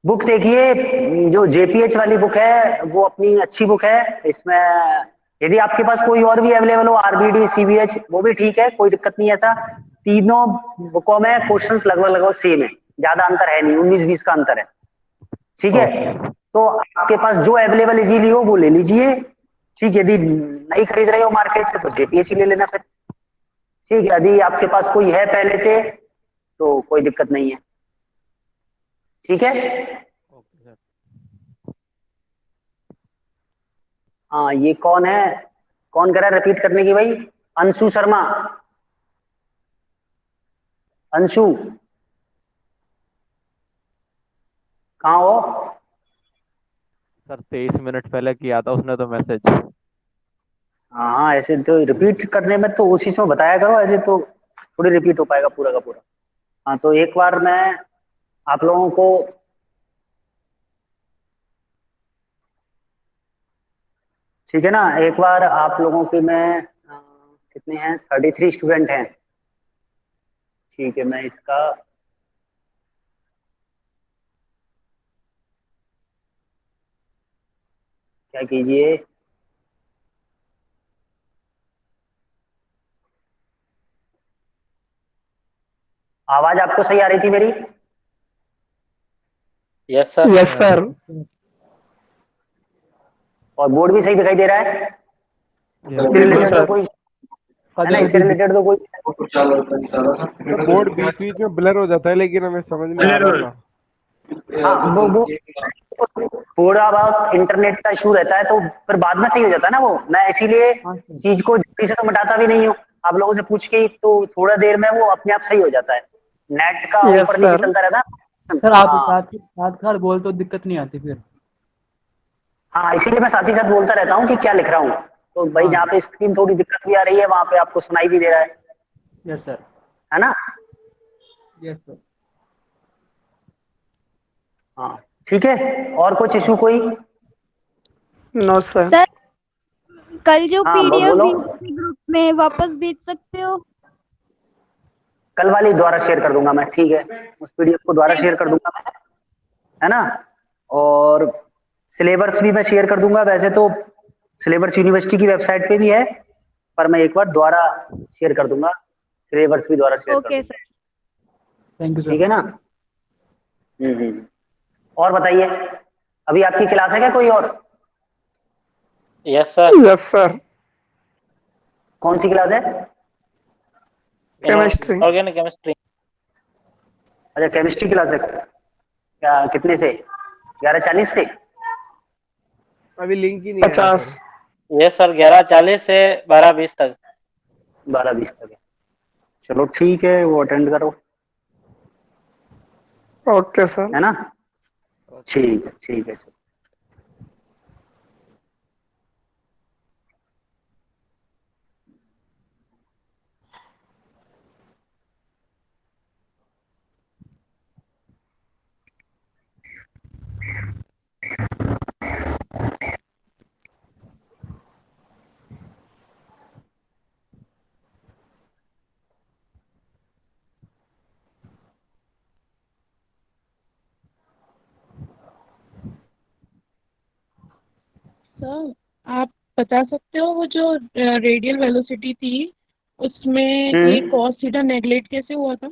बुक देखिए, जो जेपीएच वाली बुक है वो अपनी अच्छी बुक है। इसमें यदि आपके पास कोई और भी अवेलेबल हो, आरबीडी सीबीएच, वो भी ठीक है, कोई दिक्कत नहीं है। ऐसा तीनों बुकों में क्वेश्चंस लगभग लगभग सेम है, ज्यादा अंतर है नहीं, 19-20 का अंतर है, ठीक है। ओके। तो आपके पास जो अवेलेबल इजीली हो वो ले लीजिए, ठीक है। यदि नहीं खरीद रहे हो मार्केट से तो जेपीएच ही ले लेना फिर, ठीक है। यदि आपके पास कोई है पहले से तो कोई दिक्कत नहीं है, ठीक है। Okay sir. हाँ, ये कौन है, कौन कह रहा है रिपीट करने की भाई? अंशु शर्मा। अंशु कहाँ हो? सर 23 मिनट पहले किया था उसने तो मैसेज। हाँ हाँ, ऐसे तो रिपीट करने में तो उसी में बताया करो, ऐसे तो थोड़ी रिपीट हो पाएगा पूरा का पूरा। हाँ, तो एक बार मैं आप लोगों को ठीक है ना, एक बार आप लोगों की मैं कितने हैं, 33 स्टूडेंट हैं, ठीक है। मैं इसका क्या कीजिए, आवाज आपको सही आ रही थी मेरी? Yes sir. Yes sir. और बोर्ड भी सही दिखाई दे रहा है? यस इससे बिल्कुल रिलेटेड तो सर। कोई है ना, इससे रिलेटेड तो कोई सर बोर्ड बीच बीच में ब्लर हो जाता है, लेकिन हमें समझ में आ रहा था। हाँ, वो थोड़ा बहुत इंटरनेट का इशू रहता है तो फिर बाद में सही हो जाता है ना वो। मैं इसीलिए चीज को जल्दी से तो मिटाता भी नहीं हूँ, आप लोगों से पूछ के ही, तो थोड़ा देर में वो अपने आप सही हो जाता है। नेट का यस ऊपर नीचे सर। चलता रहता है। सर आप हाँ साथ साथ साथ बोल तो दिक्कत नहीं आती फिर। हाँ, इसीलिए मैं साथ ही साथ बोलता रहता हूँ कि क्या लिख रहा हूँ। तो भाई हाँ जहाँ पे स्क्रीन थोड़ी दिक्कत भी आ रही है वहां पे आपको सुनाई भी दे रहा यस सर। है ना। Yes sir. हाँ ठीक है, और कुछ इशू कोई? No sir. सर कल जो हाँ पीडीएफ बोलो। भेजी ग्रुप में वापस भेज सकते हो? कल वाली दोबारा शेयर कर दूंगा मैं, ठीक है। उस पीडीएफ को दोबारा थैंक शेयर यू कर सर। दूंगा मैं, है ना। और सिलेबस भी मैं शेयर कर दूंगा, वैसे तो सिलेबस यूनिवर्सिटी की वेबसाइट पे भी है, पर मैं एक बार दोबारा शेयर कर दूंगा, सिलेबस भी दोबारा शेयर कर ओके दूंगा, सर। थैंक यू ठीक सर। है ना। हम्म। और बताइए, अभी आपकी क्लास है क्या कोई और? Yes sir. Yes sir. कौन सी क्लास है? केमिस्ट्री। Organic chemistry. अच्छा, केमिस्ट्री क्लास है क्या? कितने से? 11:40 से? अभी लिंक ही नहीं आया 50। सर। यस सर, 11:40 से 12:20 तक। 12:20 तक है, चलो ठीक है, वो अटेंड करो, ओके सर। है ना। ठीक है ठीक है। सर आप बता सकते हो वो जो रेडियल वेलोसिटी थी उसमें ये कॉस थीटा नेगलेक्ट कैसे हुआ था?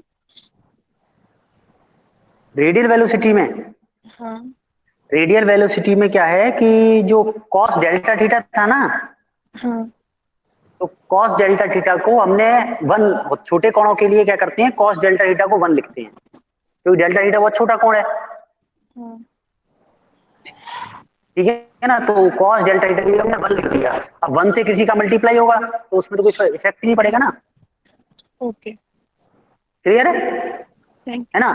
रेडियल वेलोसिटी में, हाँ रेडियल वेलोसिटी में क्या है कि जो कॉस डेल्टा थीटा था ना, हाँ तो कॉस डेल्टा थीटा को हमने वन, छोटे कोणों के लिए क्या करते हैं, कॉस डेल्टा थीटा को वन लिखते हैं, क्योंकि डेल्टा थीटा बहुत छोटा कोण है, हाँ ठीक है ना। तो कॉस डेल्टा थीटा के लिए हमने वन लिख दिया। अब वन से किसी का मल्टीप्लाई होगा तो उसमें तो कोई इफेक्ट नहीं पड़ेगा ना। ओके क्लियर थैंक है ना।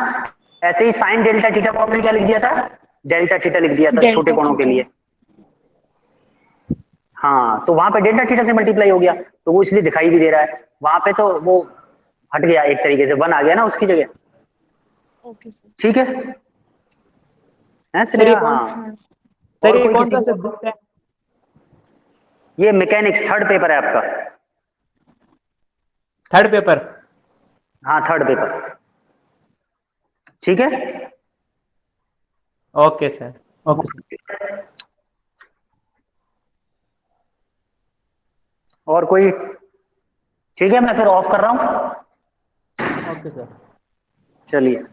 ऐसे ही साइन डेल्टा थीटा को हमने क्या लिख दिया था, डेल्टा थीटा लिख दिया था छोटे डेल्टा कोणों के थीटा लिए। हाँ, तो वहां पे डेल्टा थीटा से मल्टीप्लाई हो गया, तो वो इसलिए दिखाई भी दे रहा है। वहां पे तो वो हट गया एक तरीके से, वन आ गया ना उसकी जगह। ओके सर ठीक है सर ये स्नेहा। कौन हाँ, सर और ये कोई कौन सा किसी, सब्जेक्ट है? ये मैकेनिक्स थर्ड पेपर है आपका। Third paper? हाँ, थर्ड पेपर। ठीक है। Okay sir. Okay sir. और कोई, ठीक है मैं फिर ऑफ कर रहा हूँ। Okay sir. चलिए।